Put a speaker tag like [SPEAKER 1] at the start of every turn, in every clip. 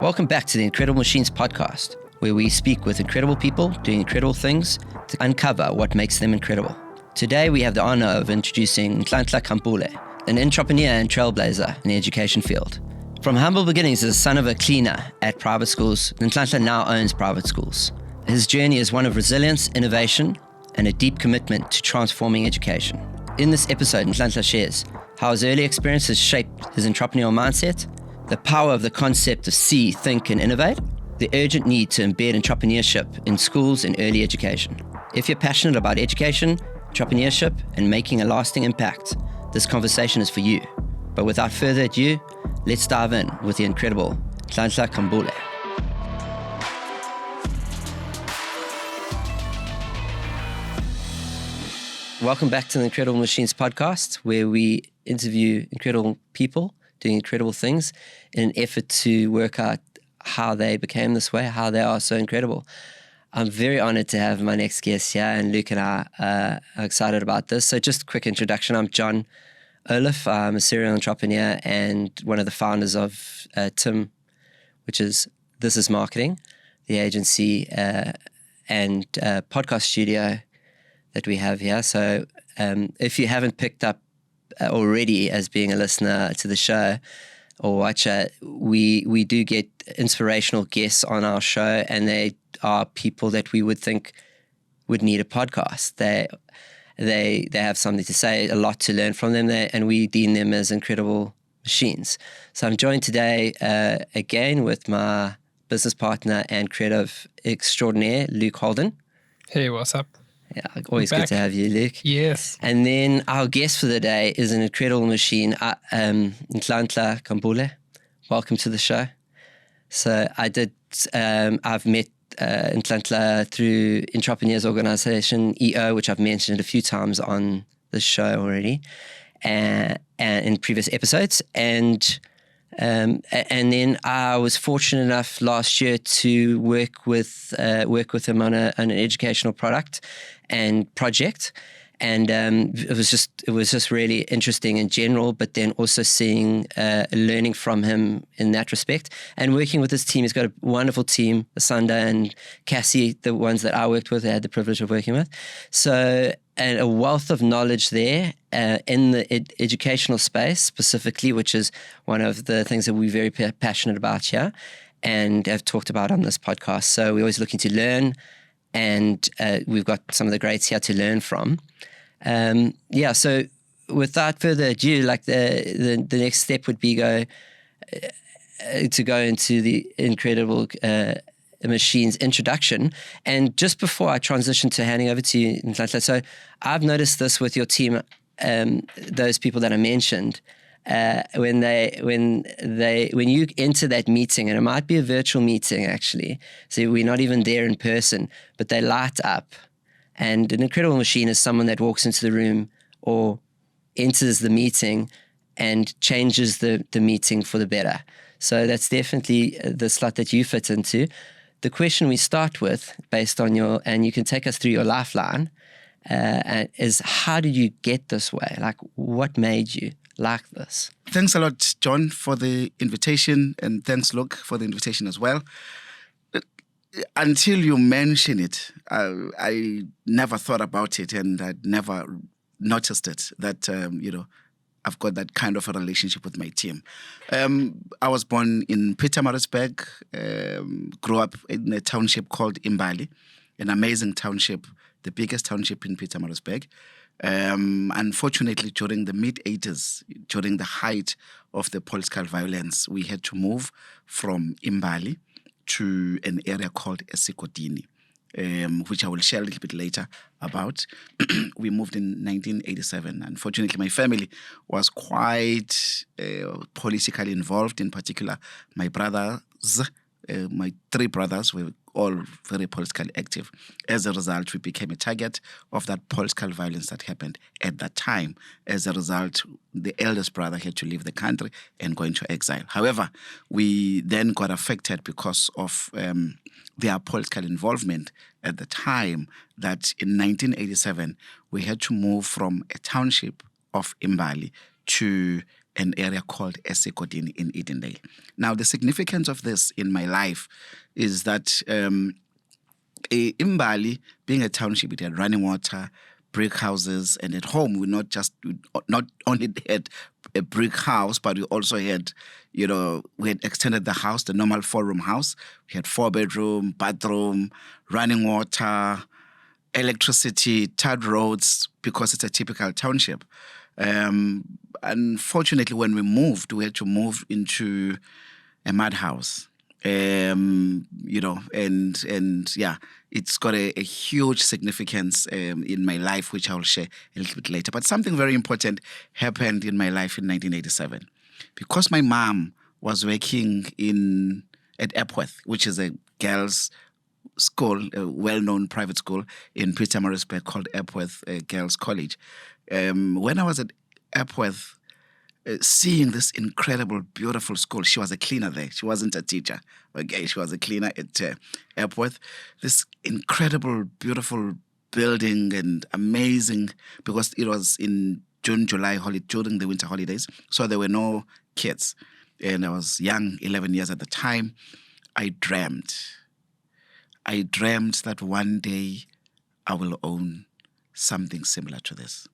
[SPEAKER 1] Welcome back to the Incredible Machines podcast, where we speak with incredible people doing incredible things to uncover what makes them incredible. Today, we have the honor of introducing Nhlanhla Khambule, an entrepreneur and trailblazer in the education field. From humble beginnings as a son of a cleaner at private schools, Nhlanhla now owns private schools. His journey is one of resilience, innovation, and a deep commitment to transforming education. In this episode, Nhlanhla shares how his early experiences shaped his entrepreneurial mindset, the power of the concept of see, think, and innovate, the urgent need to embed entrepreneurship in schools and early education. If you're passionate about education, entrepreneurship, and making a lasting impact, this conversation is for you. But without further ado, let's dive in with the incredible Nhlanhla Khambule. Welcome back to the Incredible Machines podcast, where we interview incredible people doing incredible things in an effort to work out how they became this way, how they are so incredible. I'm very honored to have my next guest here, and Luke and I are excited about this. So just a quick introduction. I'm John Oliff. I'm a serial entrepreneur and one of the founders of TIM, which is This Is Marketing, the agency and podcast studio that we have here. So if you haven't picked up already as being a listener to the show or watcher, we do get inspirational guests on our show, and they are people that we would think would need a podcast. They have something to say, a lot to learn from them, and we deem them as incredible machines. So I'm joined today again with my business partner and creative extraordinaire, Luke Holden.
[SPEAKER 2] Hey, what's up?
[SPEAKER 1] Yeah, always good to have you, Luke.
[SPEAKER 2] Yes.
[SPEAKER 1] And then our guest for the day is an incredible machine, Nhlanhla Khambule. Welcome to the show. So I've met Nhlanhla through Entrepreneurs Organization, EO, which I've mentioned a few times on the show already, and in previous episodes. And then I was fortunate enough last year to work with him on an educational product and project, and it was just really interesting in general. But then also seeing learning from him in that respect, and working with his team. He's got a wonderful team, Asanda and Cassie, the ones that I worked with. I had the privilege of working with. So, and a wealth of knowledge there in the educational space specifically, which is one of the things that we're very passionate about here and have talked about on this podcast. So we're always looking to learn, and we've got some of the greats here to learn from. So without further ado, like the next step would be to go into the incredible Machines introduction. And just before I transition to handing over to you, Nhlanhla, so I've noticed this with your team, those people that I mentioned, when you enter that meeting, and it might be a virtual meeting actually, so we're not even there in person, but they light up. And an incredible machine is someone that walks into the room or enters the meeting and changes the meeting for the better. So that's definitely the slot that you fit into. The question we start with, based on and you can take us through your lifeline, is how did you get this way? Like, what made you like this?
[SPEAKER 3] Thanks a lot, John, for the invitation, and thanks, Luke, for the invitation as well. Until you mention it, I never thought about it, and I'd never noticed it, that, I've got that kind of a relationship with my team. I was born in Pietermaritzburg, grew up in a township called Imbali, an amazing township, the biggest township in Pietermaritzburg. Unfortunately, during the mid-80s, during the height of the political violence, we had to move from Imbali to an area called Esigodini, which I will share a little bit later about. We moved in 1987. Unfortunately, my family was quite politically involved. In particular, my brothers, my three brothers were all very politically active. As a result, we became a target of that political violence that happened at that time. As a result, the eldest brother had to leave the country and go into exile. However, we then got affected because of their political involvement at the time, that in 1987, we had to move from a township of Imbali to an area called eSegodini in Edendale. Now, the significance of this in my life is that Imbali, being a township, it had running water, brick houses, and at home we not only had a brick house, but we also had, we had extended the house, the normal 4-room house. We had 4-bedroom, bathroom, running water, electricity, tarred roads, because it's a typical township. Unfortunately, when we moved, we had to move into a mud house. It's got a huge significance in my life, which I'll share a little bit later. But something very important happened in my life in 1987. Because my mom was working at Epworth, which is a girls' school, a well-known private school in Pietermaritzburg called Epworth Girls' College. When I was at Epworth, seeing this incredible, beautiful school. She was a cleaner there. She wasn't a teacher. Okay, she was a cleaner at Epworth. This incredible, beautiful building and amazing, because it was in June, July, during the winter holidays. So there were no kids. And I was young, 11 years at the time. I dreamt that one day I will own something similar to this.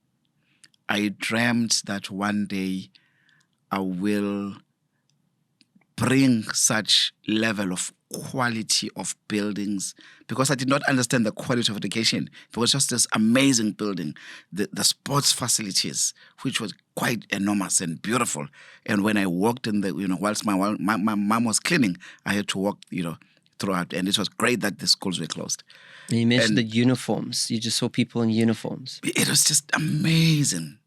[SPEAKER 3] I dreamt that one day I will bring such level of quality of buildings, because I did not understand the quality of education. It was just this amazing building, the sports facilities, which was quite enormous and beautiful. And when I walked in whilst my mom was cleaning, I had to walk, throughout. And it was great that the schools were closed.
[SPEAKER 1] And you mentioned the uniforms. You just saw people in uniforms.
[SPEAKER 3] It was just amazing.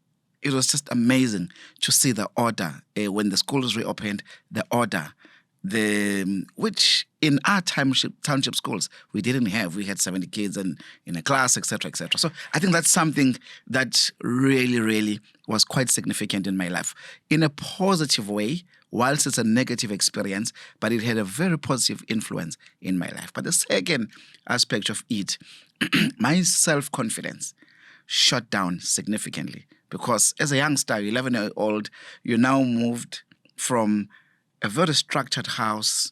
[SPEAKER 3] It was just amazing to see the order when the schools reopened. The order, which in our township schools we didn't have. We had 70 kids in a class, etc., etc. So I think that's something that really, really was quite significant in my life, in a positive way. Whilst it's a negative experience, but it had a very positive influence in my life. But the second aspect of it, my self-confidence shot down significantly, because as a youngster, 11-year-old, you now moved from a very structured house,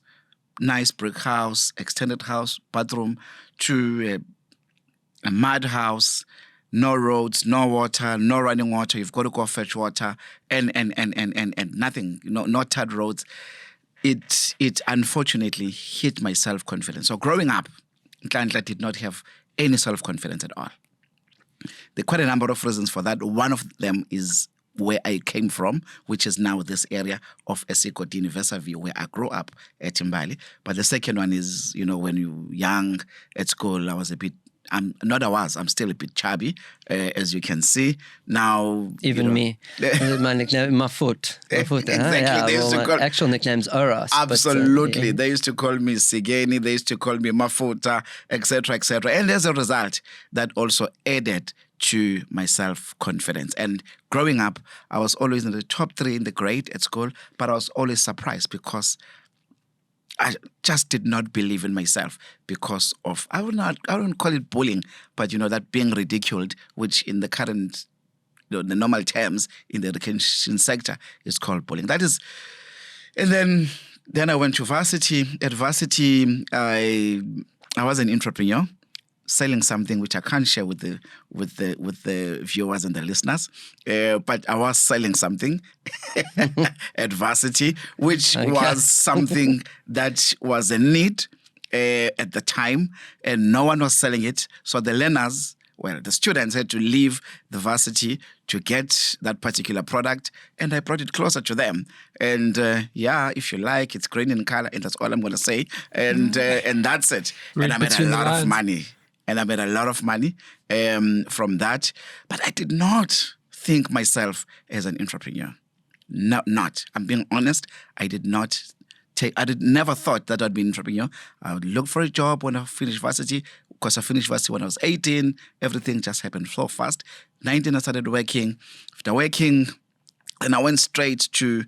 [SPEAKER 3] nice brick house, extended house, bathroom, to a mud house, no roads, no water, no running water. You've got to go fetch water, and nothing, no tarred roads. It unfortunately hit my self-confidence. So growing up, Nhlanhla did not have any self-confidence at all. There are quite a number of reasons for that. One of them is where I came from, which is now this area of eSegodini, Versaview, where I grew up at Imbali. But the second one is, when you're young at school, I'm still a bit chubby, as you can see. Now,
[SPEAKER 1] even me. My nickname, my foot.
[SPEAKER 3] Exactly.
[SPEAKER 1] My actual nickname's Oras.
[SPEAKER 3] Absolutely. They used to call me Sigeni, they used to call me Mafuta, etc., etc. And as a result, that also added to my self-confidence. And growing up, I was always in the top 3 in the grade at school, but I was always surprised because I just did not believe in myself because of, I wouldn't call it bullying, but that being ridiculed, which in the current, the normal terms in the education sector is called bullying. That is, and then I went to varsity. At varsity, I was an entrepreneur, selling something which I can't share with the viewers and the listeners, but I was selling something at varsity, which was something that was a need at the time, and no one was selling it. So the learners, the students had to leave the varsity to get that particular product, and I brought it closer to them. And if you like, it's green in color, and that's all I'm going to say. And that's it. And I made a lot of money. From that. But I did not think myself as an entrepreneur. Not. I'm being honest. I never thought that I'd be an entrepreneur. I would look for a job when I finished varsity. Because I finished varsity when I was 18. Everything just happened so fast. 19, I started working. After working, and I went straight to,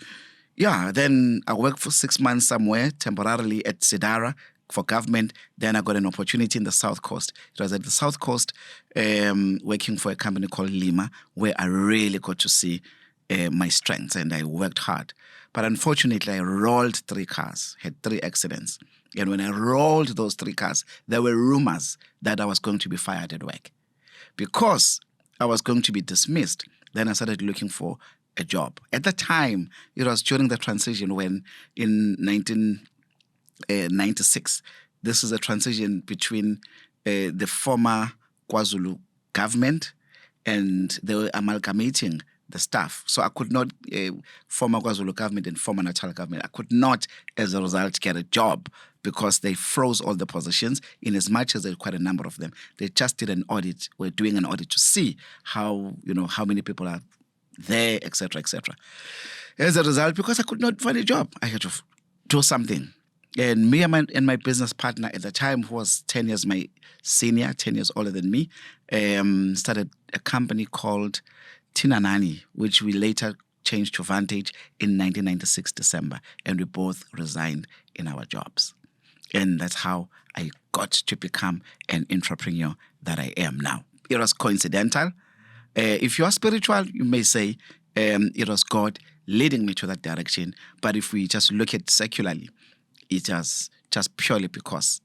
[SPEAKER 3] then I worked for 6 months somewhere, temporarily at Sidara, for government. Then I got an opportunity in the South Coast. It was at the South Coast, working for a company called Lima, where I really got to see my strengths, and I worked hard. But unfortunately, I rolled 3 cars, had 3 accidents. And when I rolled those 3 cars, there were rumors that I was going to be fired at work. Because I was going to be dismissed, then I started looking for a job. At the time, it was during the transition when in 1996, this is a transition between the former KwaZulu government, and they were amalgamating the staff. So I could not, former KwaZulu government and former Natal government, I could not, as a result, get a job because they froze all the positions. In as much as there were quite a number of them, they just did an audit. We're doing an audit to see how many people are there, etc., etc. As a result, because I could not find a job, I had to do something. And me and my business partner at the time, who was 10 years my senior, 10 years older than me, started a company called Tinanani, which we later changed to Vantage in 1996 December. And we both resigned in our jobs. And that's how I got to become an entrepreneur that I am now. It was coincidental. If you are spiritual, you may say it was God leading me to that direction. But if we just look at secularly, it was just purely because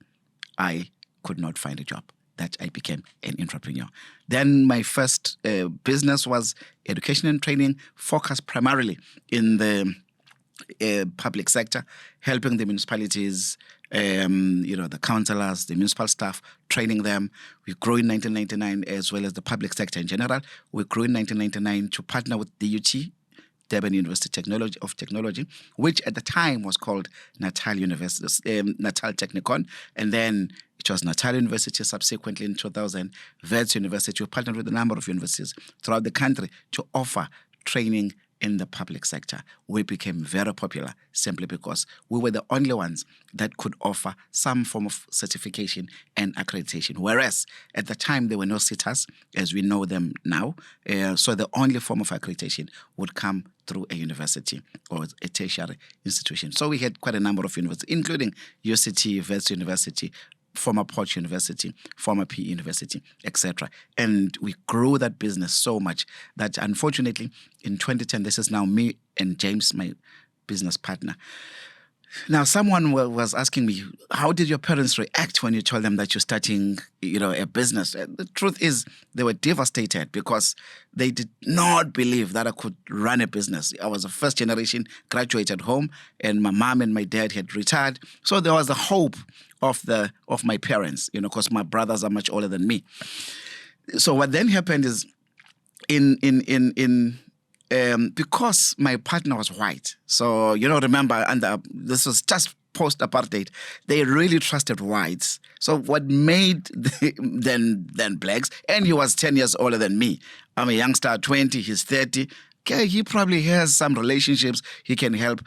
[SPEAKER 3] I could not find a job that I became an entrepreneur. Then my first business was education and training, focused primarily in the public sector, helping the municipalities, the councillors, the municipal staff, training them. We grew in 1999, as well as the public sector in general. We grew in 1999 to partner with DUT, Durban University Technology, which at the time was called Natal University, Natal Technikon, and then it was Natal University. Subsequently, in 2000, Wits University. We partnered with a number of universities throughout the country to offer training in the public sector. We became very popular simply because we were the only ones that could offer some form of certification and accreditation, whereas at the time there were no SETAs as we know them now. So the only form of accreditation would come through a university or a tertiary institution. So we had quite a number of universities, including UCT, Wits University, former Port University, former PE University, etc. And we grew that business so much that unfortunately in 2010, this is now me and James, my business partner. Now, someone was asking me, how did your parents react when you told them that you're starting, a business? The truth is, they were devastated because they did not believe that I could run a business. I was a first generation, graduated home, and my mom and my dad had retired. So there was a hope of my parents, because my brothers are much older than me. So what then happened is, because my partner was white, so remember, this was just post-apartheid, they really trusted whites. So what made them blacks, and he was 10 years older than me. I'm a youngster, 20, he's 30. Okay, he probably has some relationships. He can help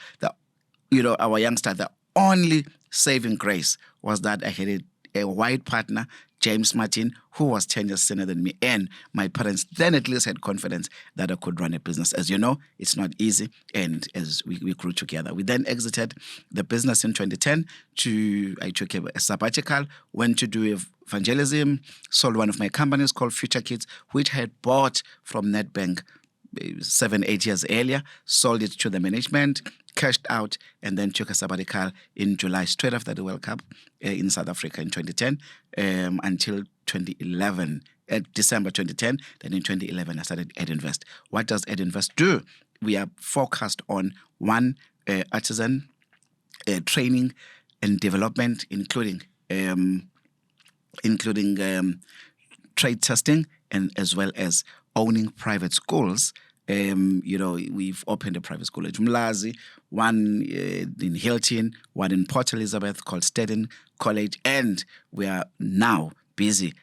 [SPEAKER 3] our youngster. The only saving grace was that I had a white partner, James Martin, who was 10 years senior than me, and my parents then at least had confidence that I could run a business. As you know, it's not easy, and as we grew together. We then exited the business in 2010 I took a sabbatical, went to do evangelism, sold one of my companies called Future Kids, which I had bought from Nedbank 7-8 years earlier, sold it to the management, cashed out, and then took a sabbatical in July, straight after the World Cup in South Africa in 2010 until 2011, December 2010. Then in 2011, I started Edinvest. What does Edinvest do? We are focused on artisan training and development, including trade testing, and as well as owning private schools. We've opened a private school at Umlazi, one in Hilton, one in Port Elizabeth called Stedin College, and we are now busy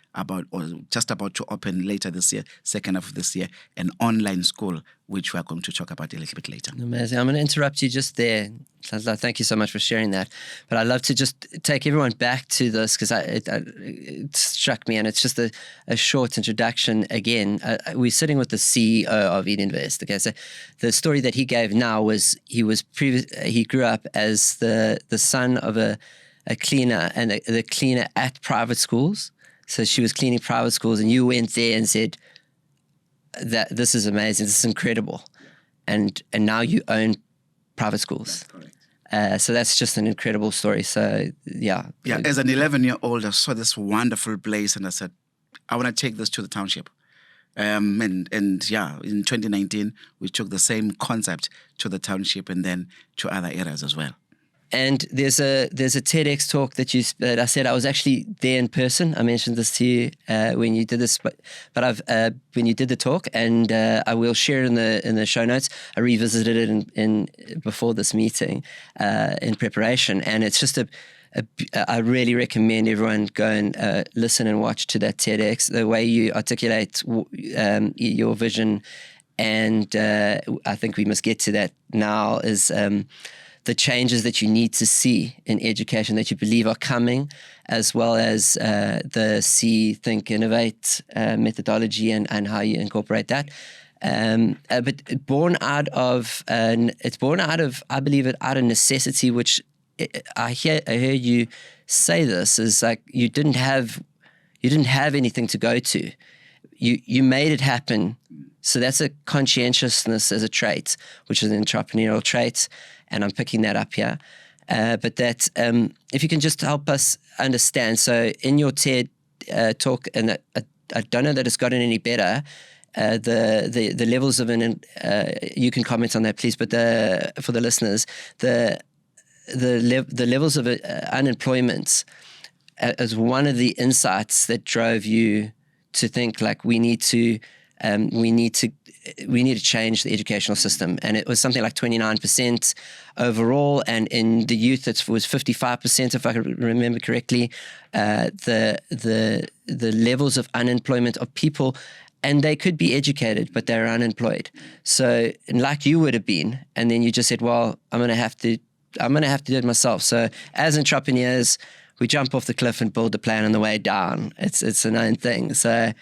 [SPEAKER 3] just about to open later this year, second half of this year, an online school, which we are going to talk about a little bit later.
[SPEAKER 1] Amazing. I'm going to interrupt you just there. Thank you so much for sharing that. But I'd love to just take everyone back to this because it struck me, and it's just a short introduction again. We're sitting with the CEO of Edinvest. Okay, so the story that he gave now was he grew up as the son of a cleaner, and the cleaner at private schools. So she was cleaning private schools, and you went there and said that this is amazing, this is incredible. and now you own private schools.
[SPEAKER 3] That's correct.
[SPEAKER 1] So that's just an incredible story. So yeah.
[SPEAKER 3] Yeah, as an 11-year-old, I saw this wonderful place and I said, I want to take this to the township. And yeah, in 2019, we took the same concept to the township and then to other areas as well.
[SPEAKER 1] And there's a TEDx talk that I said I was actually there in person. I mentioned this to you when you did this, but when you did the talk, and I will share it in the show notes. I revisited it in before this meeting in preparation, and it's just I really recommend everyone go and listen and watch to that TEDx. The way you articulate your vision, and I think we must get to that now, is the changes that you need to see in education that you believe are coming, as well as the See, Think, Innovate methodology and how you incorporate that. But born out of, I believe it out of necessity, which I hear you say this, is like you didn't have anything to go to. You made it happen. So that's a conscientiousness as a trait, which is an entrepreneurial trait. And I'm picking that up here. But that, if you can just help us understand. So in your TED talk, and I don't know that it's gotten any better, the levels of you can comment on that, please. But for the listeners, the levels of unemployment as one of the insights that drove you to think like we need to change the educational system. And it was something like 29% overall, and in the youth it was 55%, if I can remember correctly. The levels of unemployment of people, and they could be educated, but they're unemployed. So like you would have been, and then you just said, well, I'm going to have to do it myself. So as entrepreneurs, we jump off the cliff and build a plan on the way down. It's a known thing. So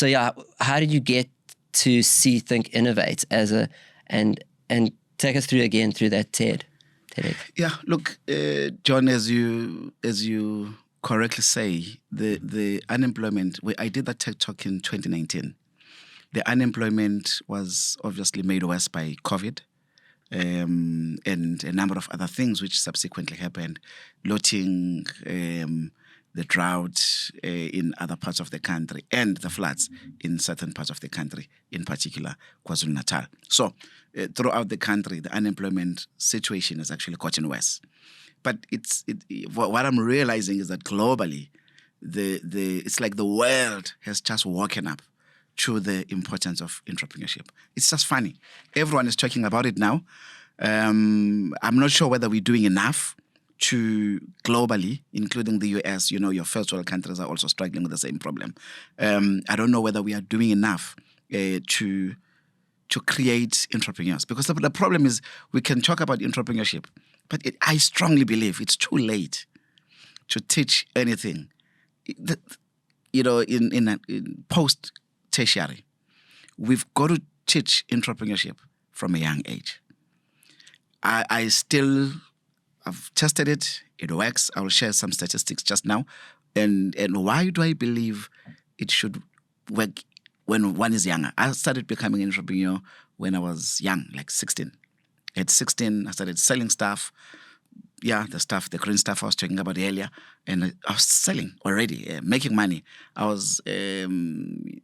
[SPEAKER 1] yeah, how did you get to See, Think, Innovate and take us through that TEDx?
[SPEAKER 3] Yeah, look, John, as you correctly say, the unemployment. I did that TED talk in 2019. The unemployment was obviously made worse by COVID. And a number of other things which subsequently happened, looting, the drought in other parts of the country, and the floods in certain parts of the country, in particular KwaZulu-Natal. So throughout the country, the unemployment situation has actually gotten worse. But what I'm realizing is that globally, it's like the world has just woken up to the importance of entrepreneurship. It's just funny. Everyone is talking about it now. I'm not sure whether we're doing enough to globally, including the US. Your first world countries are also struggling with the same problem. I don't know whether we are doing enough to create entrepreneurs, because the problem is we can talk about entrepreneurship, but I strongly believe it's too late to teach anything. In post-tertiary, we've got to teach entrepreneurship from a young age. I've tested it. It works. I will share some statistics just now. And why do I believe it should work when one is younger? I started becoming an entrepreneur when I was young, like 16. At 16, I started selling stuff. Yeah, the green stuff I was talking about earlier. And I was selling already, making money. I was, during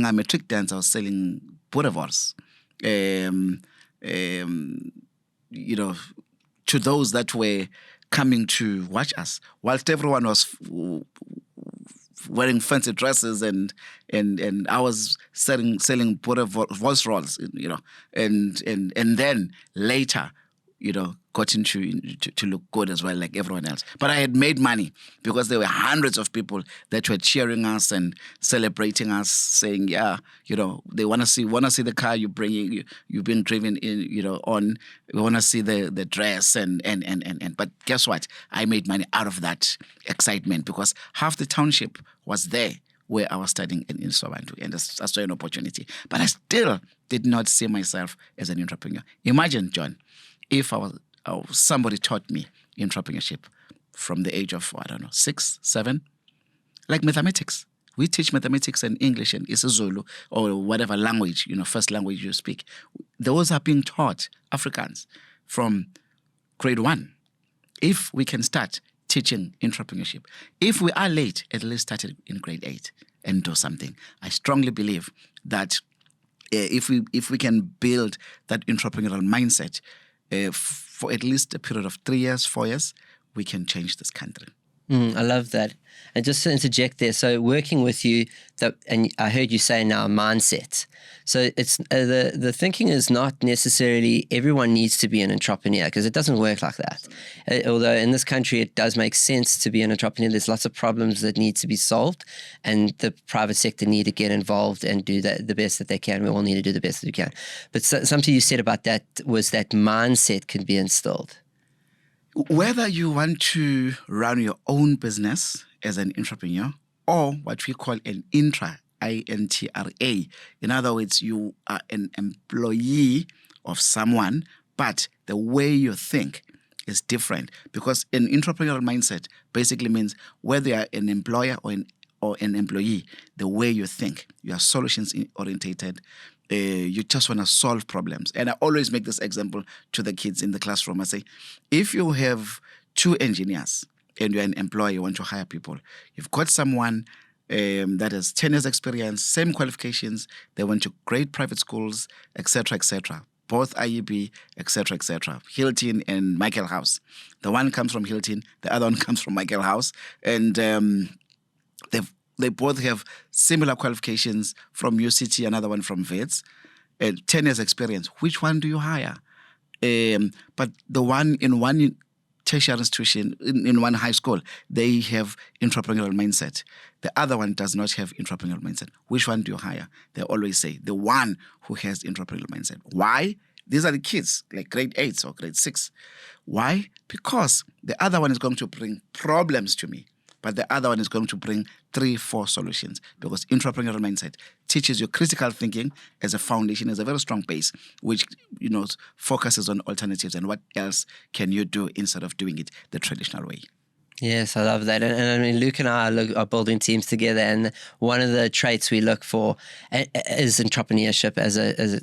[SPEAKER 3] our matric dance, I was selling boerewors. To those that were coming to watch us, whilst everyone was wearing fancy dresses and I was selling voice rolls, and then later, got into to look good as well, like everyone else. But I had made money because there were hundreds of people that were cheering us and celebrating us, saying, "Yeah, they want to see the car you've been driven in, on. We want to see the dress and. But guess what? I made money out of that excitement because half the township was there where I was studying in Sobantu, and I saw an opportunity. But I still did not see myself as an entrepreneur. Imagine, John, if somebody taught me entrepreneurship from the age of, 6, 7, like mathematics. We teach mathematics and English and isiZulu or whatever language, first language you speak. Those are being taught Afrikaans from grade 1. If we can start teaching entrepreneurship, if we are late, at least start it in grade 8 and do something. I strongly believe that if we can build that entrepreneurial mindset for at least a period of 3 years, 4 years, we can change this country.
[SPEAKER 1] I love that. And just to interject there, so working with you, and I heard you say now mindset. So it's the thinking is not necessarily everyone needs to be an entrepreneur, because it doesn't work like that. Although in this country it does make sense to be an entrepreneur. There's lots of problems that need to be solved, and the private sector need to get involved and do the best that they can. We all need to do the best that we can. But something you said about that was that mindset can be instilled.
[SPEAKER 3] Whether you want to run your own business as an entrepreneur or what we call an intra, I-N-T-R-A. In other words, you are an employee of someone, but the way you think is different, because an entrepreneurial mindset basically means whether you are an employer or an employee, the way you think, you are solutions orientated. You just want to solve problems. And I always make this example to the kids in the classroom. I say, if you have 2 engineers and you're an employer, you want to hire people, you've got someone that has 10 years experience, same qualifications, they went to great private schools, etc., etc., both IEB, etc., etc., Hilton and Michael House. The one comes from Hilton, the other one comes from Michael House, and they both have similar qualifications from UCT, another one from Wits, 10 years experience. Which one do you hire? But the one in one tertiary institution, in one high school, they have entrepreneurial mindset. The other one does not have entrepreneurial mindset. Which one do you hire? They always say the one who has entrepreneurial mindset. Why? These are the kids, like grade 8 or grade 6. Why? Because the other one is going to bring problems to me, but the other one is going to bring 3, 4 solutions, because entrepreneurial mindset teaches you critical thinking as a foundation, as a very strong base, which focuses on alternatives and what else can you do instead of doing it the traditional way.
[SPEAKER 1] Yes, I love that. And I mean, Luke and I are building teams together, and one of the traits we look for is entrepreneurship. As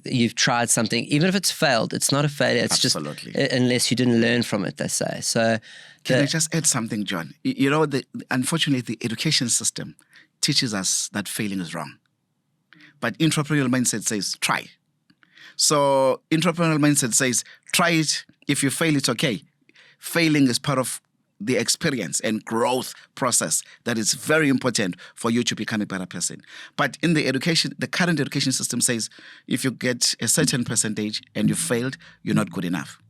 [SPEAKER 1] you've tried something, even if it's failed, it's not a failure. It's
[SPEAKER 3] Absolutely.
[SPEAKER 1] Just unless you didn't learn from it, they say. So,
[SPEAKER 3] can I just add something, John? Unfortunately, the education system teaches us that failing is wrong, but entrepreneurial mindset says try. So entrepreneurial mindset says try it. If you fail, it's okay. Failing is part of the experience and growth process that is very important for you to become a better person. But in the current education system says if you get a certain percentage and you failed, you're not good enough.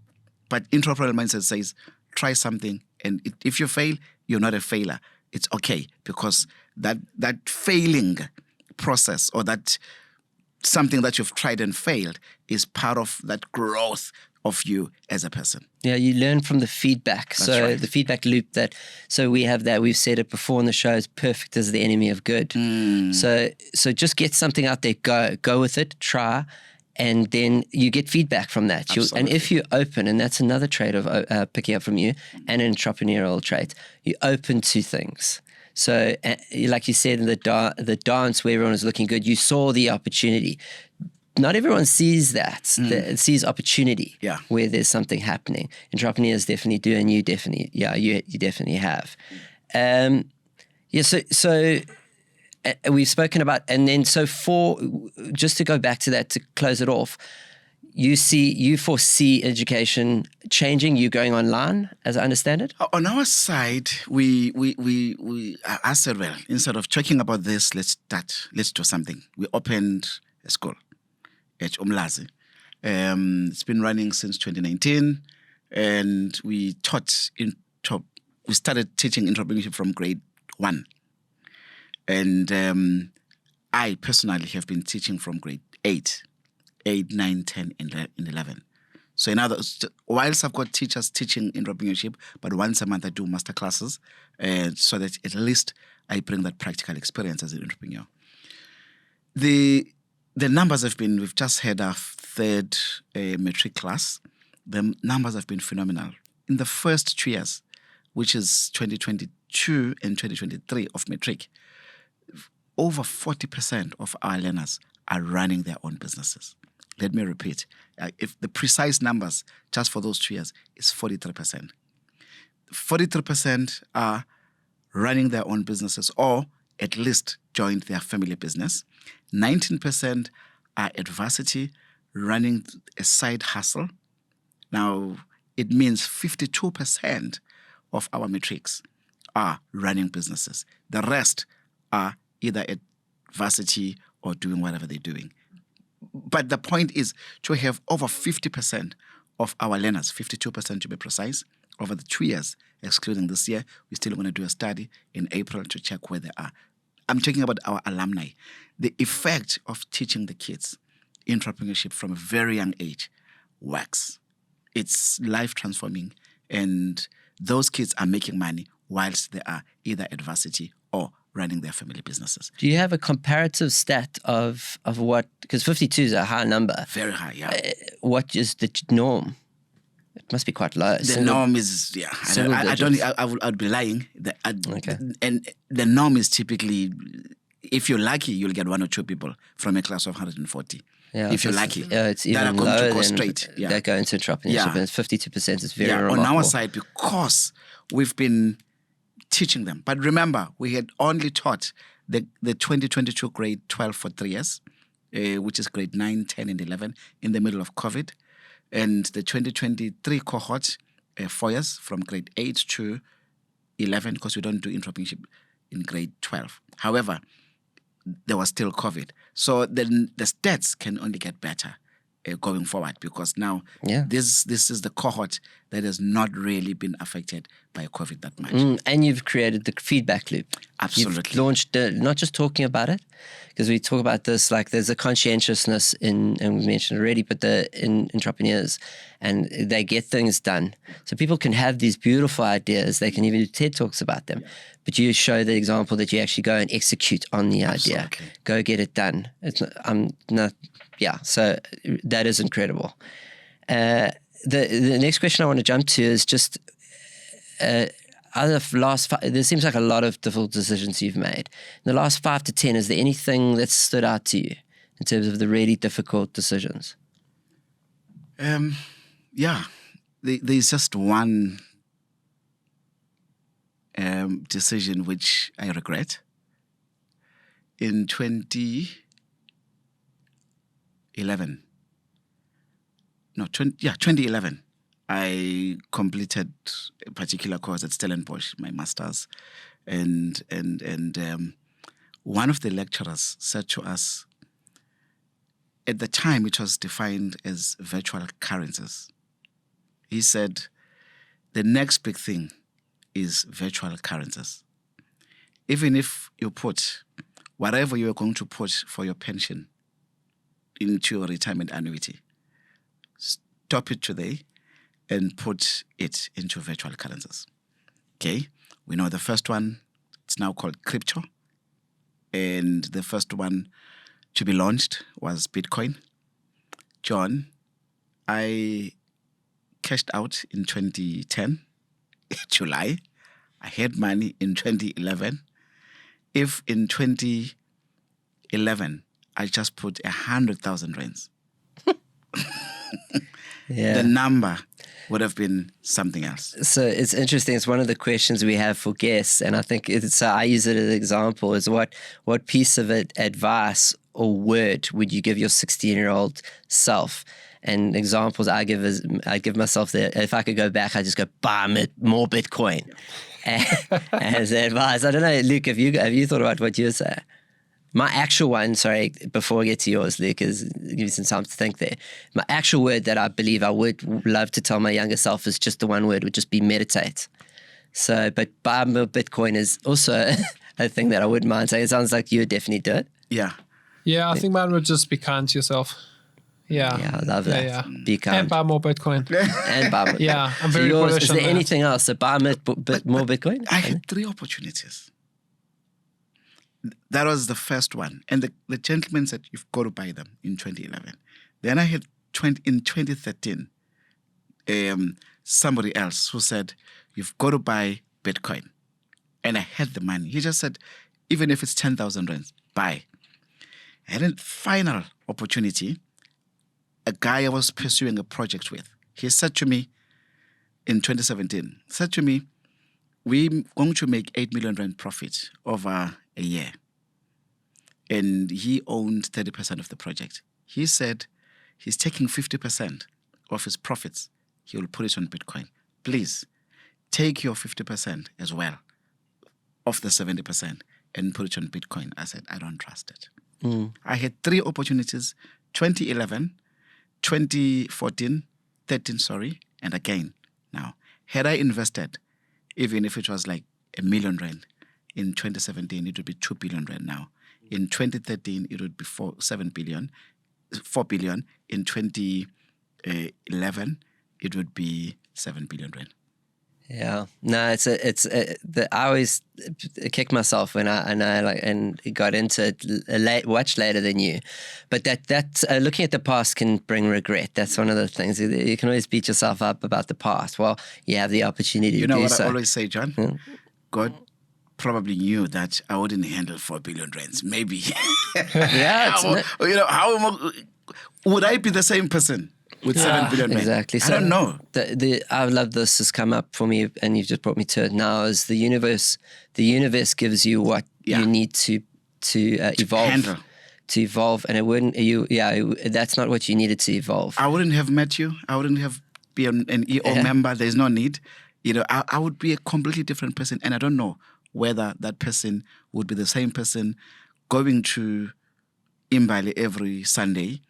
[SPEAKER 3] But entrepreneurial mindset says try something, and if you fail, you're not a failure. It's okay, because that failing process, or that something that you've tried and failed, is part of that growth of you as a person.
[SPEAKER 1] Yeah, you learn from the feedback.
[SPEAKER 3] That's
[SPEAKER 1] so
[SPEAKER 3] right.
[SPEAKER 1] The feedback loop we have that, we've said it before in the show, is perfect is the enemy of good. So just get something out there, go with it, try, and then you get feedback from that. And if you're open, and that's another trait of picking up from you, and an entrepreneurial trait, you're open to things. So like you said in the dance where everyone was looking good, you saw the opportunity. Not everyone sees that. Sees opportunity where there's something happening. Entrepreneurs definitely do, and you definitely, you definitely have. So we've spoken about, and then just to go back to that, to close it off, you foresee education changing, you going online, as I understand it?
[SPEAKER 3] On our side, I said, well, instead of talking about this, let's do something. We opened a school at Umlazi. It's been running since 2019, and we started teaching entrepreneurship from grade 1. And I personally have been teaching from grade 8, 9, 10, and 11. So in other words, whilst I've got teachers teaching entrepreneurship, but once a month I do master classes, so that at least I bring that practical experience as an entrepreneur. The numbers we've just had our 3rd matric class. The numbers have been phenomenal. In the first 2 years, which is 2022 and 2023 of matric, over 40% of our learners are running their own businesses. Let me repeat. If the precise numbers just for those 2 years is 43%. 43% are running their own businesses or at least joined their family business. 19% are at varsity running a side hustle. Now, it means 52% of our matrics are running businesses. The rest are either at varsity or doing whatever they're doing. But the point is to have over 50% of our learners, 52% to be precise, over the 2 years, excluding this year. We're still going to do a study in April to check where they are. I'm talking about our alumni. The effect of teaching the kids entrepreneurship from a very young age works. It's life transforming, and those kids are making money whilst they are either at varsity or running their family businesses.
[SPEAKER 1] Do you have a comparative stat of what, because 52 is a high number.
[SPEAKER 3] Very high, yeah.
[SPEAKER 1] What is the norm? It must be quite low.
[SPEAKER 3] The norm is, yeah. I'd be lying.
[SPEAKER 1] Okay.
[SPEAKER 3] And the norm is typically, if you're lucky, you'll get 1 or 2 people from a class of 140.
[SPEAKER 1] Yeah,
[SPEAKER 3] if you're lucky.
[SPEAKER 1] It's even
[SPEAKER 3] that are going
[SPEAKER 1] lower
[SPEAKER 3] to go
[SPEAKER 1] than
[SPEAKER 3] straight. Yeah.
[SPEAKER 1] That go into entrepreneurship.
[SPEAKER 3] Yeah.
[SPEAKER 1] And 52% is very
[SPEAKER 3] Yeah,
[SPEAKER 1] remarkable.
[SPEAKER 3] on our side, because we've been teaching them. But remember, we had only taught the 2022 grade 12 for 3 years, which is grade 9, 10, and 11 in the middle of COVID. And the 2023 cohort, 4 years from grade 8 to 11, because we don't do entrepreneurship in grade 12. However, there was still COVID. So then the stats can only get better going forward, because now this is the cohort that has not really been affected by COVID that much.
[SPEAKER 1] And you've created the feedback loop.
[SPEAKER 3] Absolutely.
[SPEAKER 1] You've launched, not just talking about it, because we talk about this, like there's a conscientiousness and we mentioned already, but in entrepreneurs, and they get things done. So people can have these beautiful ideas. They can even do TED Talks about them. But you show the example that you actually go and execute on the idea.
[SPEAKER 3] Absolutely.
[SPEAKER 1] Go get it done. So that is incredible. The next question I want to jump to is just there seems like a lot of difficult decisions you've made. In the last 5 to 10, is there anything that stood out to you in terms of the really difficult decisions?
[SPEAKER 3] There's just one decision which I regret. In 2011, I completed a particular course at Stellenbosch, my master's, and one of the lecturers said to us, at the time it was defined as virtual currencies. He said, the next big thing is virtual currencies. Even if you put whatever you are going to put for your pension into your retirement annuity, stop it today and put it into virtual currencies. Okay? We know the first one, it's now called crypto. And the first one to be launched was Bitcoin. John, I cashed out in 2010, July. I had money in 2011. If in 2011 I just put 100,000 rands, the number would have been something else.
[SPEAKER 1] So it's interesting. It's one of the questions we have for guests, and I think I use it as an example. Is what piece of advice or word would you give your 16-year-old self? And examples I give myself that if I could go back, I just go buy more Bitcoin as advice. I don't know, Luke, have you thought about what you would say? My actual one, sorry, before I get to yours, Luke, is give you some time to think there. My actual word that I believe I would love to tell my younger self is just the one word, would just be meditate. So, but buy more Bitcoin is also a thing that I wouldn't mind saying. It sounds like you would definitely do it.
[SPEAKER 3] Yeah.
[SPEAKER 2] Yeah, I think mine would just be kind to yourself. Yeah.
[SPEAKER 1] Yeah, I love that.
[SPEAKER 2] Yeah.
[SPEAKER 1] Be kind.
[SPEAKER 2] And buy more Bitcoin.
[SPEAKER 1] And buy more.
[SPEAKER 2] Yeah, I'm very bullish
[SPEAKER 1] Is
[SPEAKER 2] on
[SPEAKER 1] there
[SPEAKER 2] that.
[SPEAKER 1] anything else? So buy more Bitcoin?
[SPEAKER 3] I had 3 opportunities. That was the first one. And the gentleman said, you've got to buy them in 2011. Then I had in 2013, somebody else who said, you've got to buy Bitcoin. And I had the money. He just said, even if it's 10,000 rands, buy. I had a final opportunity. A guy I was pursuing a project with, he said to me in 2017, we're going to make 8 million rand profit over a year. And he owned 30% of the project. He said he's taking 50% of his profits. He will put it on Bitcoin. Please take your 50% as well of the 70% and put it on Bitcoin. I said, I don't trust it. I had 3 opportunities, 2011, 2014, 13, and again. Now, had I invested, even if it was like R1 million, in 2017, it would be 2 billion rand now. In 2013, it would be 4 billion. In 2011, it would be 7 billion rand.
[SPEAKER 1] Yeah, no, I always kick myself when I got into it much later than you, but that looking at the past can bring regret. That's one of the things. You can always beat yourself up about the past. Well, you have the opportunity to do so.
[SPEAKER 3] You know what I always say, John? God probably knew that I wouldn't handle 4 billion rands. Maybe.
[SPEAKER 1] Yeah.
[SPEAKER 3] Would I be the same person with 7 billion rand?
[SPEAKER 1] Exactly.
[SPEAKER 3] I don't know.
[SPEAKER 1] I love this has come up for me, and you've just brought me to it now. Is the universe? The universe gives you what you need to evolve.
[SPEAKER 3] Handle.
[SPEAKER 1] To evolve, and it wouldn't. That's not what you needed to evolve.
[SPEAKER 3] I wouldn't have met you. I wouldn't have been an EO member. There's no need. I would be a completely different person, and I don't know whether that person would be the same person going to Imbali every Sunday,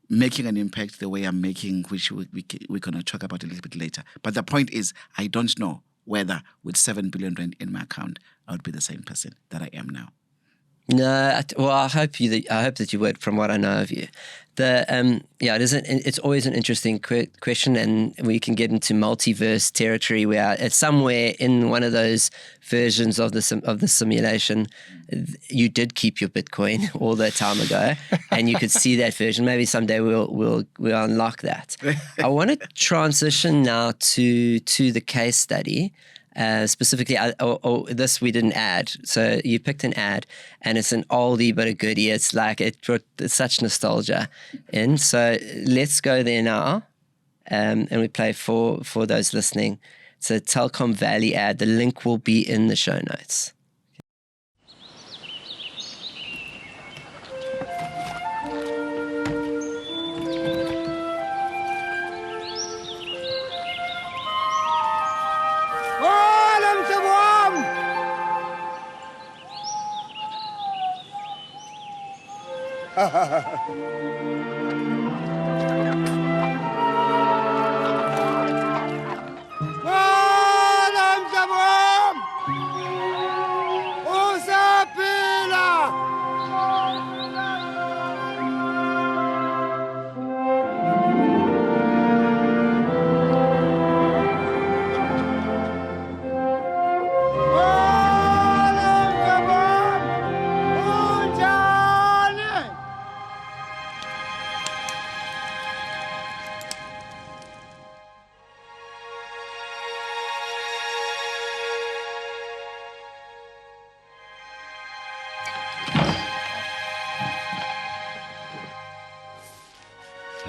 [SPEAKER 3] making an impact the way I'm making, which we're going to talk about a little bit later. But the point is, I don't know whether with 7 billion rand in my account, I would be the same person that I am now.
[SPEAKER 1] No, I hope that you would, from what I know of you. It's always an interesting question, and we can get into multiverse territory where it's somewhere in one of those versions of the simulation, you did keep your Bitcoin all that time ago, and you could see that version. Maybe someday we'll unlock that. I want to transition now to the case study. Specifically, this we didn't add. So you picked an ad, and it's an oldie but a goodie. It's like it's such nostalgia in. So let's go there now, and we play for those listening. It's a Telkom Valley ad. The link will be in the show notes.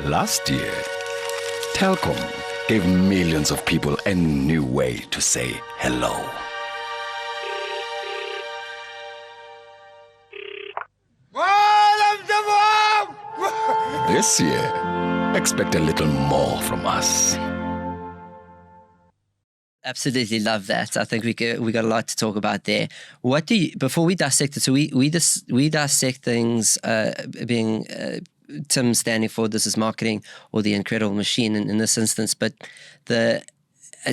[SPEAKER 4] Last year, Telkom gave millions of people a new way to say hello. This year, expect a little more from us.
[SPEAKER 1] Absolutely love that. I think we got a lot to talk about there. What do you, before we dissect it, so we dissect things being Tim standing for this is marketing, or the incredible machine in this instance, but the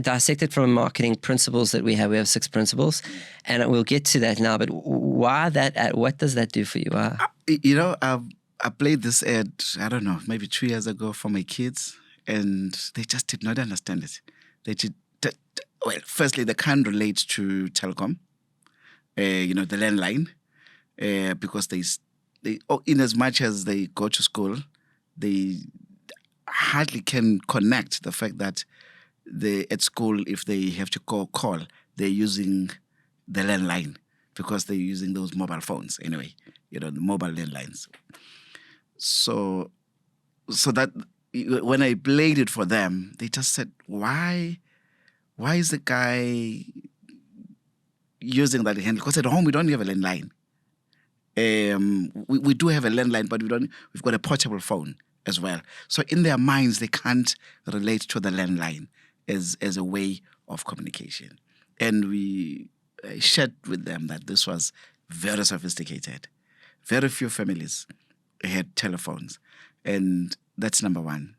[SPEAKER 1] dissected from marketing principles that we have 6 principles, and we'll get to that now, but why that, what does that do for you?
[SPEAKER 3] I played this ad, I don't know, maybe 2 years ago for my kids, and they just did not understand it. Well, firstly, they can't relate to Telkom, the landline, because they, in as much as they go to school, they hardly can connect the fact that at school, if they have to call, they're using the landline. because they're using those mobile phones anyway, the mobile landlines. So that when I played it for them, they just said, why is the guy using that handle? Because at home we don't have a landline. We do have a landline, but we've got a portable phone as well. So in their minds, they can't relate to the landline as a way of communication. And I shared with them that this was very sophisticated. Very few families had telephones. And that's number one.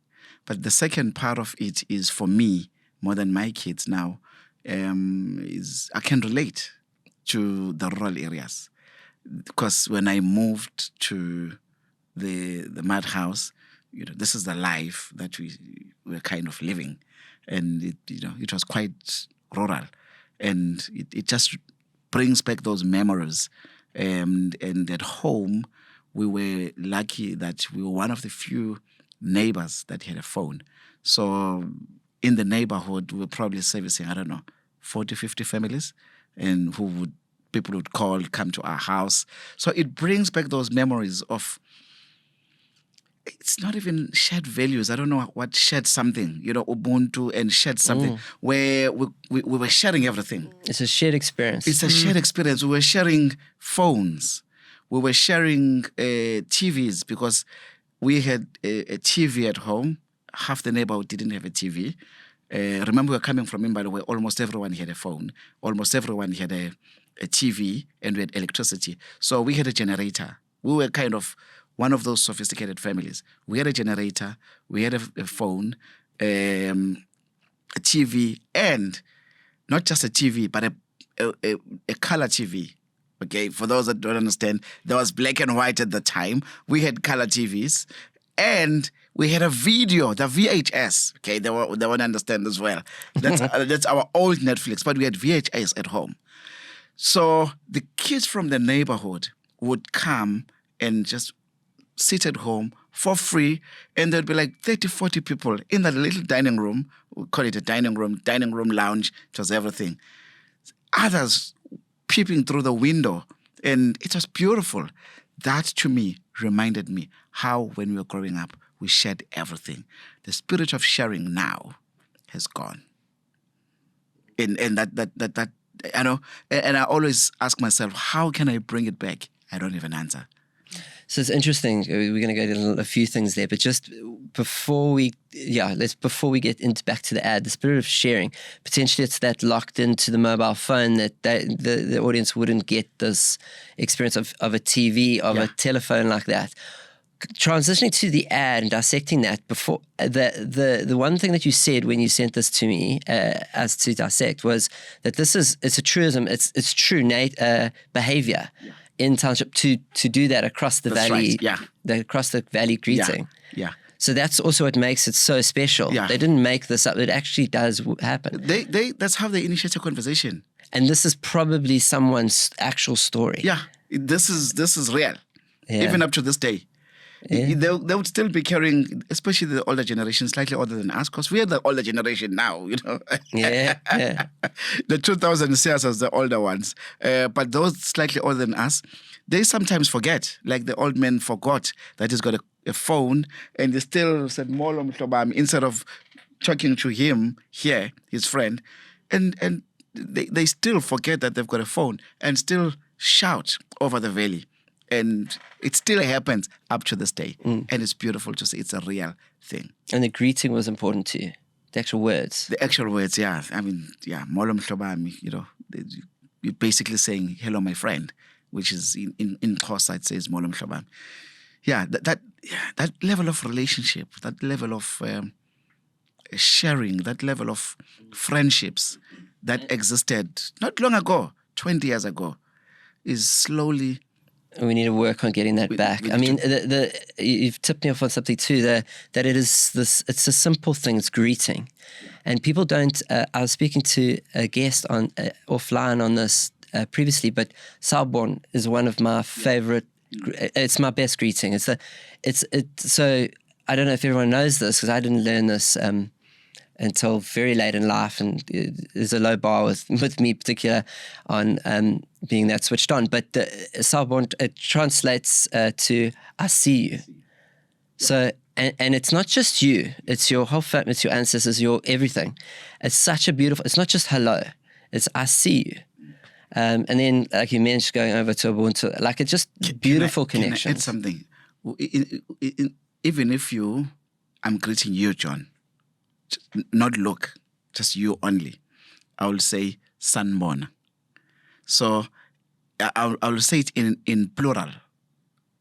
[SPEAKER 3] But the second part of it is, for me, more than my kids now, is I can relate to the rural areas. Because when I moved to the madhouse, this is the life that we were kind of living. And it was quite rural. And it just brings back those memories. And at home, we were lucky that we were one of the few neighbors that had a phone. So in the neighborhood, we were probably servicing, 40, 50 families, and people would call, come to our house. So it brings back those memories of, it's not even shared values. I don't know what shared something, Ubuntu and shared something, where we were sharing everything.
[SPEAKER 1] It's a shared experience.
[SPEAKER 3] It's a shared experience. We were sharing phones. We were sharing TVs, because we had a TV at home. Half the neighborhood didn't have a TV. Remember, we were coming from Imbalwa, where almost everyone had a phone. Almost everyone had a TV, and we had electricity. So we had a generator. We were kind of one of those sophisticated families. We had a generator, we had a phone, a TV, and not just a TV, but a color TV. Okay, for those that don't understand, there was black and white at the time. We had color TVs, and we had a video, the VHS. Okay, they won't understand as well. That's our old Netflix, but we had VHS at home. So the kids from the neighborhood would come and just sit at home for free, and there'd be like 30, 40 people in that little dining room. We call it a dining room lounge. It was everything. Others peeping through the window, and it was beautiful. That, to me, reminded me how, when we were growing up, we shared everything. The spirit of sharing now has gone. And that and I always ask myself, how can I bring it back? I don't have an answer.
[SPEAKER 1] So it's interesting. We're going to go to a few things there, but just before we get back to the ad, the spirit of sharing, potentially it's that locked into the mobile phone that the audience wouldn't get this experience of a TV, of a telephone like that. Transitioning to the ad and dissecting that, before the one thing that you said when you sent this to me as to dissect was that it's a truism, it's true behavior in township to do that across the valley, across the valley greeting.
[SPEAKER 3] Yeah.
[SPEAKER 1] So that's also what makes it so special.
[SPEAKER 3] Yeah.
[SPEAKER 1] They didn't make this up. It actually does happen.
[SPEAKER 3] That's how they initiate a conversation.
[SPEAKER 1] And this is probably someone's actual story.
[SPEAKER 3] Yeah. This is real.
[SPEAKER 1] Yeah.
[SPEAKER 3] Even up to this day.
[SPEAKER 1] Yeah.
[SPEAKER 3] They would still be carrying, especially the older generation, slightly older than us, because we are the older generation now,
[SPEAKER 1] Yeah.
[SPEAKER 3] The 2000 seers are the older ones. But those slightly older than us, they sometimes forget, like the old man forgot that he's got a phone, and they still said, "Molo mhlobami," instead of talking to him here, his friend, and they still forget that they've got a phone and still shout over the valley. And it still happens up to this day. And it's beautiful to see. It's a real thing.
[SPEAKER 1] And the greeting was important to you. The actual words.
[SPEAKER 3] The actual words, yeah. I mean, Molo mhlobami, you're basically saying, "Hello, my friend," which is in Xhosa, it says Molo mhlobami. Yeah, that level of relationship, that level of sharing, that level of friendships that existed not long ago, 20 years ago, is slowly...
[SPEAKER 1] We need to work on getting that back. I mean, you've tipped me off on something too, that it's a simple thing, it's greeting. And people don't, I was speaking to a guest on offline on this previously, but Sawubona is one of my favorite, it's my best greeting. So I don't know if everyone knows this, because I didn't learn this until very late in life, and there's a low bar with me particular on being that switched on. But the Sawubona, it translates to I see you. So, and it's not just you, it's your whole family, it's your ancestors, your everything. It's such a beautiful, it's not just hello, it's I see you. And then, like you mentioned, going over to Ubuntu, like it's just beautiful connections.
[SPEAKER 3] Can I add something? Even if I'm greeting you, John, not look, just you only, I will say Sanbona. So I will say it in plural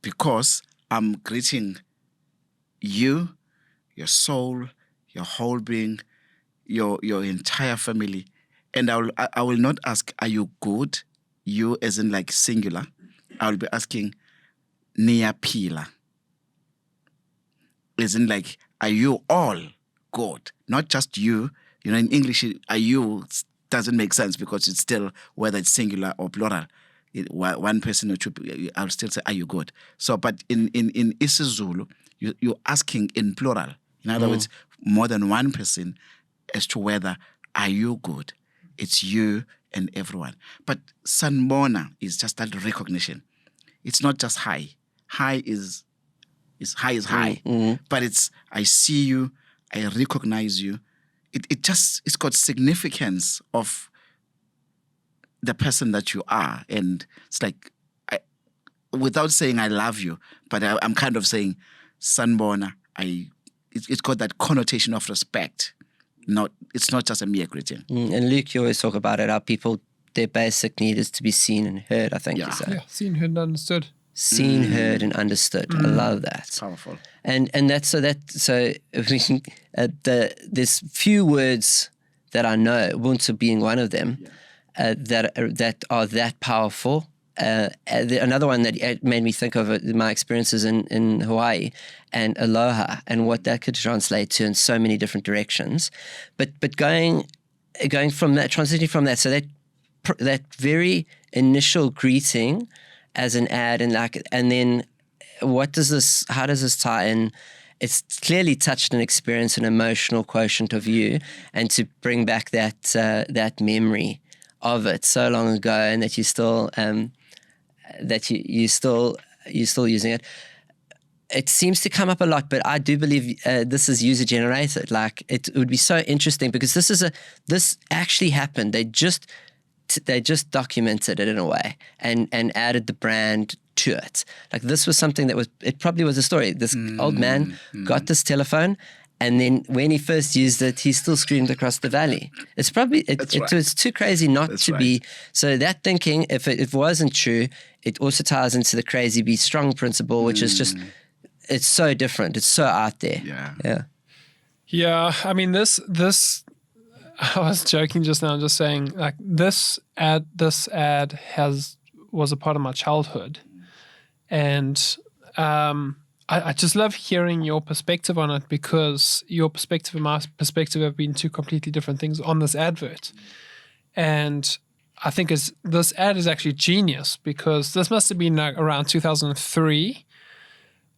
[SPEAKER 3] because I'm greeting you, your soul, your whole being, your entire family. And I will not ask, are you good? You as in like singular. I will be asking, Niyaphila. As in like, are you all good? Not just you. You know, in English, are you doesn't make sense because it's still, whether it's singular or plural, one person or two, I'll still say, are you good? So, but in isiZulu, you're asking in plural. In other words, more than one person as to whether, are you good? It's you and everyone. But Sanbona is just that recognition. It's not just hi. Hi is high. But it's, I see you, I recognize you. It's got significance of the person that you are. And it's like, without saying I love you, but I'm kind of saying, Sanbona, it's got that connotation of respect. It's not just a mere greeting.
[SPEAKER 1] And Luke, you always talk about it, how people, their basic need is to be seen and heard, I think you say.
[SPEAKER 2] Yeah, seen, heard, and understood.
[SPEAKER 1] Seen, heard, and understood. I love that.
[SPEAKER 3] Powerful.
[SPEAKER 1] And there's few words that I know, Ubuntu being one of them, that are that powerful. Another one that made me think of my experiences in Hawaii and aloha and what that could translate to in so many different directions. But going from that, transitioning from that, so that very initial greeting as an ad and then how does this tie in? It's clearly touched an experience, an emotional quotient of you, and to bring back that memory of it so long ago, and that you still you're still using it. It seems to come up a lot, but I do believe this is user generated. Like it would be so interesting because this actually happened. They just documented it in a way and added the brand to it. Like this was something it probably was a story. This old man got this telephone, and then when he first used it, he still screamed across the valley. It's probably it's too crazy not to be. So that thinking, if it wasn't true, it also ties into the crazy be strong principle, which is just, it's so different. It's so out there.
[SPEAKER 2] Yeah. I mean, this. I was joking just now, just saying like this ad was a part of my childhood, and I just love hearing your perspective on it because your perspective and my perspective have been two completely different things on this advert, and I think this ad is actually genius because this must have been like around 2003,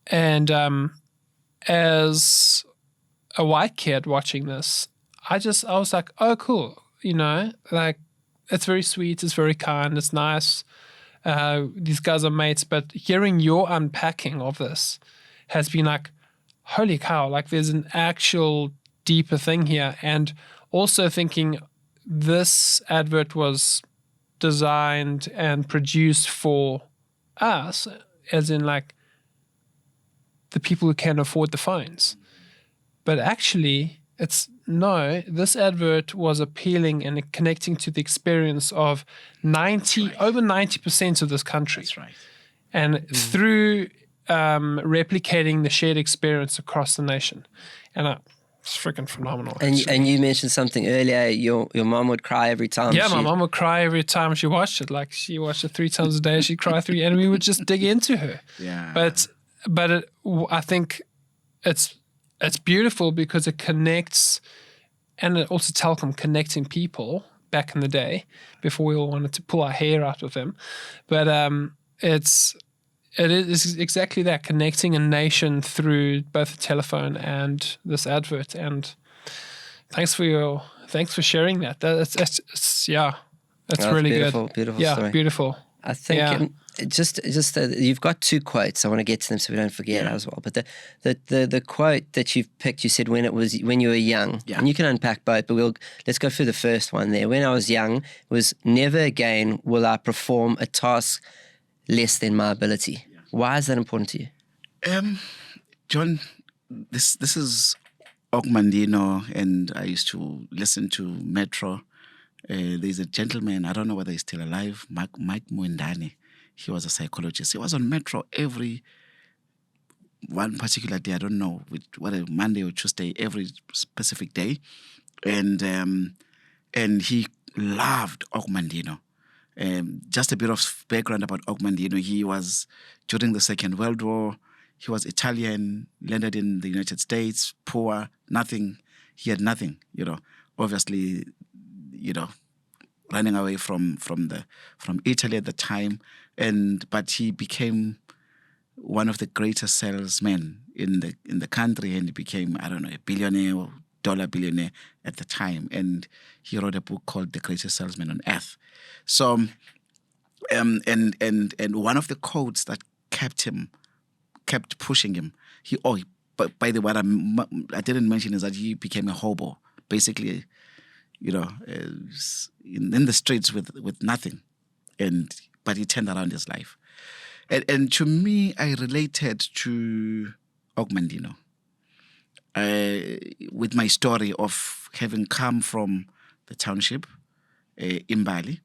[SPEAKER 2] and as a white kid watching this, I was like, oh, cool. You know, like it's very sweet. It's very kind. It's nice. These guys are mates. But hearing your unpacking of this has been like, holy cow, like there's an actual deeper thing here. And also thinking this advert was designed and produced for us, as in like the people who can afford the phones. But actually, this advert was appealing and connecting to the experience of over 90% of this country.
[SPEAKER 3] That's right.
[SPEAKER 2] And through replicating the shared experience across the nation. And it's freaking phenomenal.
[SPEAKER 1] And you mentioned something earlier, your mom would cry every time.
[SPEAKER 2] Yeah, my mom would cry every time she watched it. Like she watched it 3 times a day. She'd cry 3, and we would just dig into her.
[SPEAKER 3] Yeah.
[SPEAKER 2] But I think it's beautiful because it connects, and it also Telkom connecting people back in the day before we all wanted to pull our hair out with them. But it is exactly that, connecting a nation through both the telephone and this advert. And Thanks for sharing that. It's really
[SPEAKER 1] beautiful,
[SPEAKER 2] good.
[SPEAKER 1] Beautiful
[SPEAKER 2] yeah,
[SPEAKER 1] story.
[SPEAKER 2] beautiful.
[SPEAKER 1] I think
[SPEAKER 2] Yeah.
[SPEAKER 1] just you've got 2 quotes. I want to get to them so we don't forget as well. But the quote that you've picked, you said when you were young, and you can unpack both. But let's go through the first one there. When I was young, it was never again will I perform a task less than my ability. Yeah. Why is that important to you?
[SPEAKER 3] John, this is Ogmandino, and I used to listen to Metro. There's a gentleman, I don't know whether he's still alive, Mike Mwendani. He was a psychologist. He was on Metro every one particular day, I don't know, whether Monday or Tuesday, every specific day. And he loved Ogmandino. Just a bit of background about Ogmandino. He was, during the Second World War, he was Italian, landed in the United States, poor, nothing. He had nothing, obviously, running away from Italy at the time, but he became one of the greatest salesmen in the country, and he became, I don't know, a billionaire or dollar billionaire at the time. And he wrote a book called The Greatest Salesman on Earth. So, and one of the quotes that kept pushing him. But by the way, I didn't mention is that he became a hobo, basically, in the streets with nothing, but he turned around his life, and to me, I related to Ogmandino with my story of having come from the township, Imbali,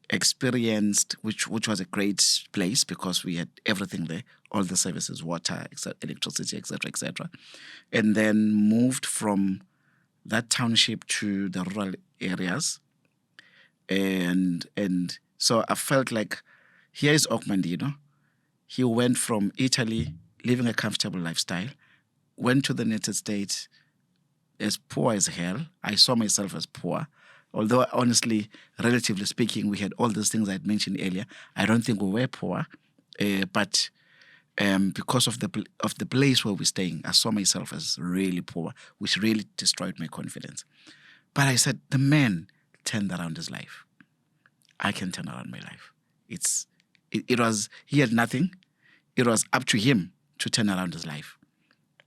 [SPEAKER 3] experienced, which was a great place because we had everything there, all the services, water, electricity, etc., and then moved from that township to the rural areas, and so I felt like here is Ogmandino. He went from Italy, living a comfortable lifestyle, went to the United States as poor as hell. I saw myself as poor. Although, honestly, relatively speaking, we had all those things I had mentioned earlier. I don't think we were poor, but because of the place where we're staying, I saw myself as really poor, which really destroyed my confidence. But I said, the man turned around his life. I can turn around my life. He had nothing. It was up to him to turn around his life.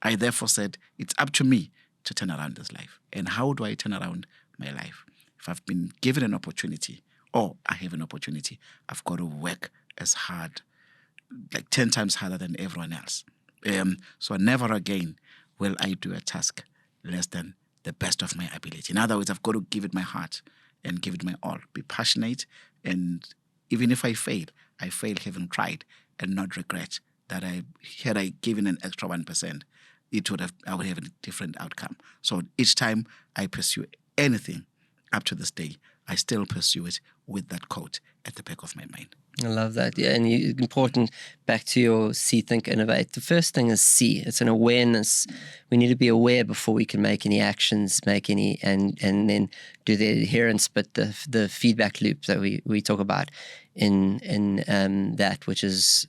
[SPEAKER 3] I therefore said, it's up to me to turn around this life. And how do I turn around my life? If I've been given an opportunity, or I have an opportunity, I've got to work as hard, like 10 times harder than everyone else. So never again will I do a task less than the best of my ability. In other words, I've got to give it my heart and give it my all. Be passionate, and even if I fail having tried and not regret that had I given an extra 1%, I would have a different outcome. So each time I pursue anything up to this day, I still pursue it with that quote at the back of my mind.
[SPEAKER 1] I love that. Yeah, and important, back to your see, think, innovate. The first thing is see. It's an awareness. We need to be aware before we can make any actions, and then do the adherence. But the feedback loop that we talk about in that, which is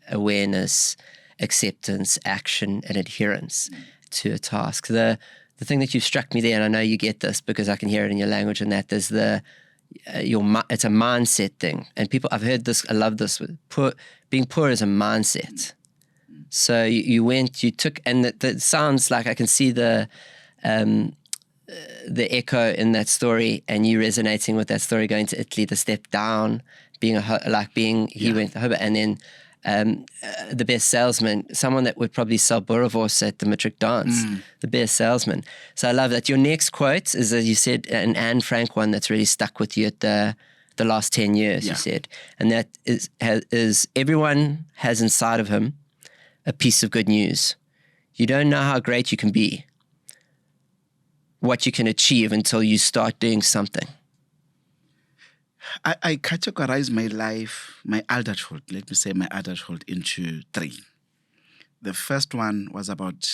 [SPEAKER 1] awareness, acceptance, action, and adherence to a task. The thing that you've struck me there, and I know you get this because I can hear it in your language, and that there's it's a mindset thing. And I've heard this, I love this, being poor is a mindset. So you took, and that sounds like I can see the echo in that story, and you resonating with that story, going to Italy, the step down, he went to Hobart, and then the best salesman, someone that would probably sell Boerewors at the Matric dance, the best salesman. So I love that. Your next quote is, as you said, an Anne Frank one that's really stuck with you at the last 10 years, you said. And that is everyone has inside of him a piece of good news. You don't know how great you can be, what you can achieve until you start doing something.
[SPEAKER 3] I categorize my life, my adulthood, into 3. The first one was about,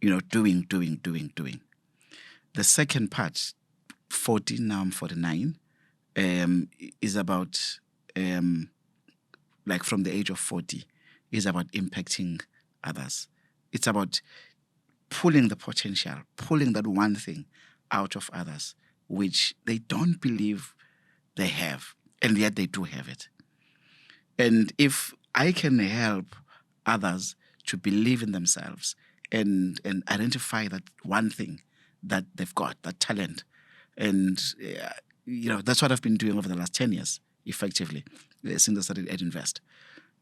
[SPEAKER 3] doing. The second part, 40, now I'm 49, is about, like from the age of 40, is about impacting others. It's about pulling the potential, pulling that one thing out of others, which they don't believe they have, and yet they do have it. And if I can help others to believe in themselves and identify that one thing that they've got, that talent, and that's what I've been doing over the last 10 years, effectively, since I started Edinvest.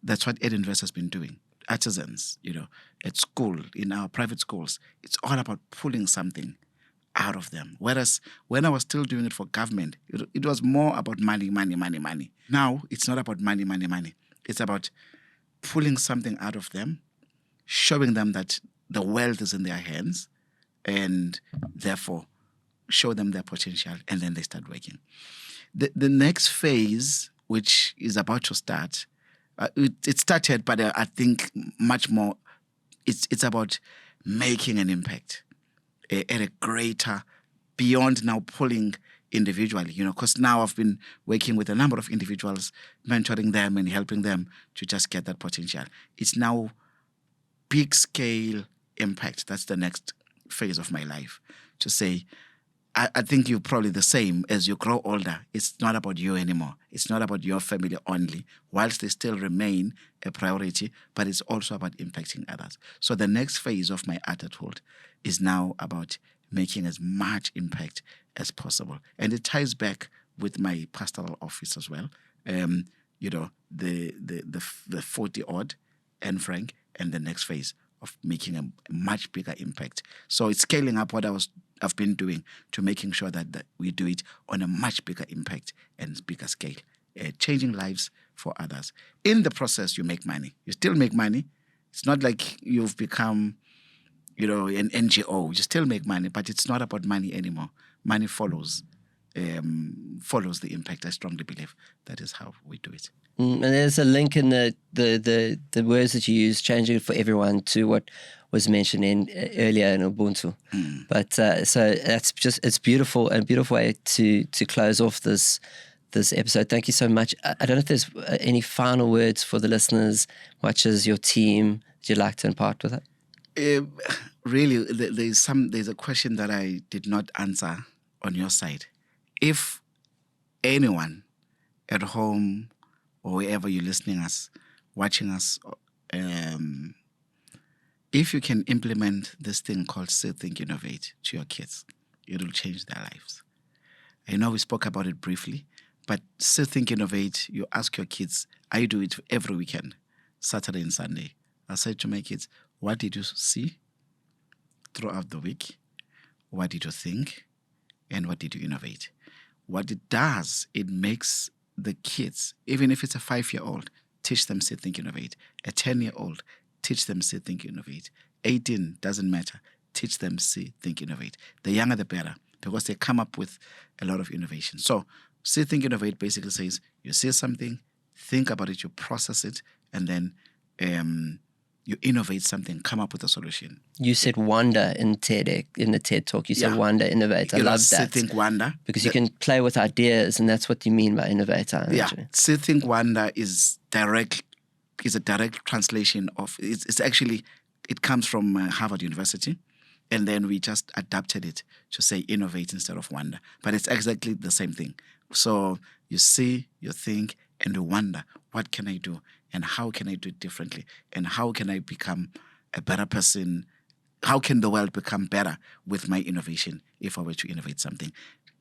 [SPEAKER 3] That's what Edinvest has been doing. Artisans, at school, in our private schools, it's all about pulling something out of them. Whereas when I was still doing it for government, it was more about money. Now, it's not about money. It's about pulling something out of them, showing them that the wealth is in their hands, and therefore show them their potential, and then they start working. The next phase, which is about to start, it started, but I think much more, it's about making an impact at a greater, beyond now pulling individually, because now I've been working with a number of individuals, mentoring them and helping them to just get that potential. It's now big scale impact. That's the next phase of my life. To say, I think you're probably the same as you grow older. It's not about you anymore. It's not about your family only, whilst they still remain a priority, but it's also about impacting others. So the next phase of my adulthood is now about making as much impact as possible. And it ties back with my pastoral office as well. The 40-odd and Frank, and the next phase of making a much bigger impact. So it's scaling up what I've been doing to making sure that we do it on a much bigger impact and bigger scale, changing lives for others. In the process, you make money. You still make money. It's not like you've become, an NGO. You still make money, but it's not about money anymore. Money follows the impact. I strongly believe that is how we do it.
[SPEAKER 1] And there's a link in the words that you use, changing it for everyone, to what was mentioned earlier in Ubuntu. But so that's it's beautiful, and beautiful way to close off this episode. Thank you so much. I don't know if there's any final words for the listeners, much as your team, that you'd like to impart with it.
[SPEAKER 3] Really, there's a question that I did not answer on your side. If anyone at home or wherever you're listening us, watching us, if you can implement this thing called See, Think, Innovate to your kids, it will change their lives. I know we spoke about it briefly, but See, Think, Innovate, you ask your kids, I do it every weekend, Saturday and Sunday. I say to my kids, what did you see throughout the week? What did you think? And what did you innovate? What it does, it makes the kids, even if it's a 5-year-old, teach them See, Think, Innovate. A 10-year-old, teach them See, Think, Innovate. 18, doesn't matter. Teach them See, Think, Innovate. The younger, the better, because they come up with a lot of innovation. So See, Think, Innovate basically says you see something, think about it, you process it, and then you innovate something, come up with a solution.
[SPEAKER 1] You said wonder in the TED Talk. You said wonder, innovate. I love that.
[SPEAKER 3] See, think, wonder.
[SPEAKER 1] Because you can play with ideas, and that's what you mean by innovator.
[SPEAKER 3] Yeah. See, think, wonder is a direct translation of, it's actually, it comes from Harvard University. And then we just adapted it to say innovate instead of wonder. But it's exactly the same thing. So you see, you think, and you wonder, what can I do? And how can I do it differently? And how can I become a better person? How can the world become better with my innovation if I were to innovate something?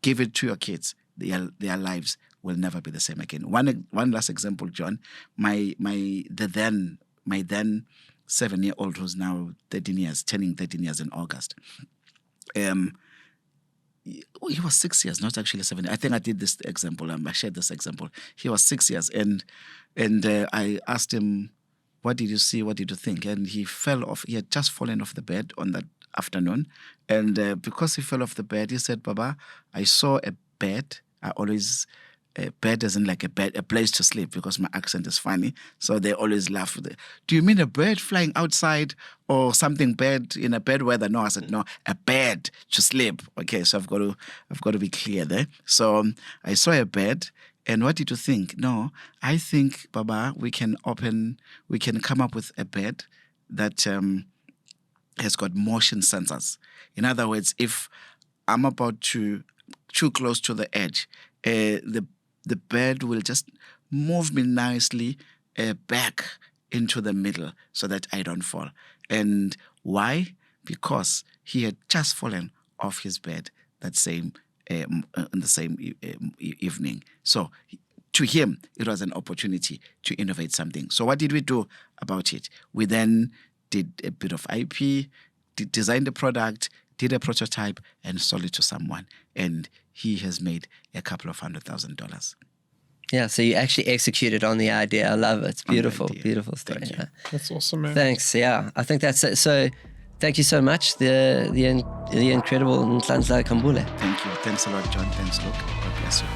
[SPEAKER 3] Give it to your kids. Their lives will never be the same again. One last example, John. My then 7-year-old, who's now 13 years, turning 13 years in August. He was 6 years, not actually 7. I think I did this example. I shared this example. He was 6 years, and I asked him, "What did you see? What did you think?" And he fell off. He had just fallen off the bed on that afternoon, and because he fell off the bed, he said, "Baba, I saw a bed. I always." A bed isn't like a bed, a place to sleep, because my accent is funny. So they always laugh with it. Do you mean a bird flying outside or something bad in a bad weather? No, I said, no, a bed to sleep. Okay, so I've got to be clear there. So I saw a bed, and what did you think? No, I think, Baba, we can come up with a bed that has got motion sensors. In other words, if I'm about to too close to the edge, the bird will just move me nicely back into the middle so that I don't fall. And why? Because he had just fallen off his bed that same in the same evening. So to him, it was an opportunity to innovate something. So what did we do about it? We then did a bit of IP, designed the product, did a prototype, and sold it to someone. And he has made a couple of $100,000.
[SPEAKER 1] Yeah, so you actually executed on the idea. I love it. It's beautiful, beautiful story.
[SPEAKER 3] Thank you.
[SPEAKER 2] That's awesome, man.
[SPEAKER 1] Thanks. Yeah, I think that's it. So thank you so much, the incredible Nhlanhla Khambule.
[SPEAKER 3] Thank you. Thanks a lot, John. Thanks, Luke. God bless you.